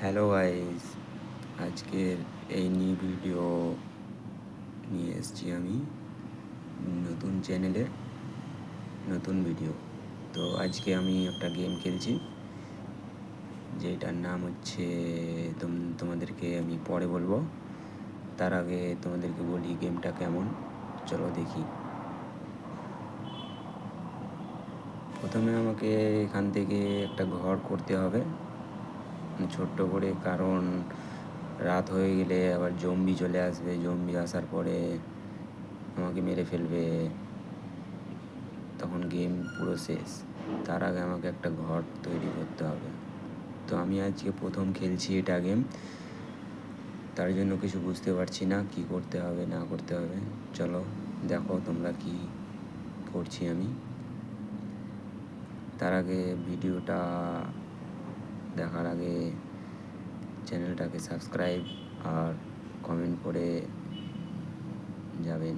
Hello guys, আজকের এই new video নিয়ে এসেছি আমি নতুন চ্যানেলে নতুন ভিডিও। তো আজকে আমি একটা গেম খেলছি যেটার নাম হচ্ছে তোমাদেরকে আমি পরে বলবো। তার আগে তোমাদেরকে বলি গেমটা কেমন, চলো দেখি। প্রথমে আমাকে এখান থেকে একটা ঘর করতে হবে ছোট্ট করে, কারণ রাত হয়ে গেলে আবার জম্বি চলে আসবে। জম্বি আসার পরে আমাকে মেরে ফেলবে, তখন গেম পুরো শেষ। তার আগে আমাকে একটা ঘর তৈরি করতে হবে। তো আমি আজকে প্রথম খেলছি এটা গেম, তার জন্য কিছু বুঝতে পারছি না কি করতে হবে না করতে হবে। চলো দেখো তোমরা কি করছি আমি। তার আগে ভিডিওটা দেখার আগে চ্যানেলটাকে সাবস্ক্রাইব আর কমেন্ট করে যাবেন।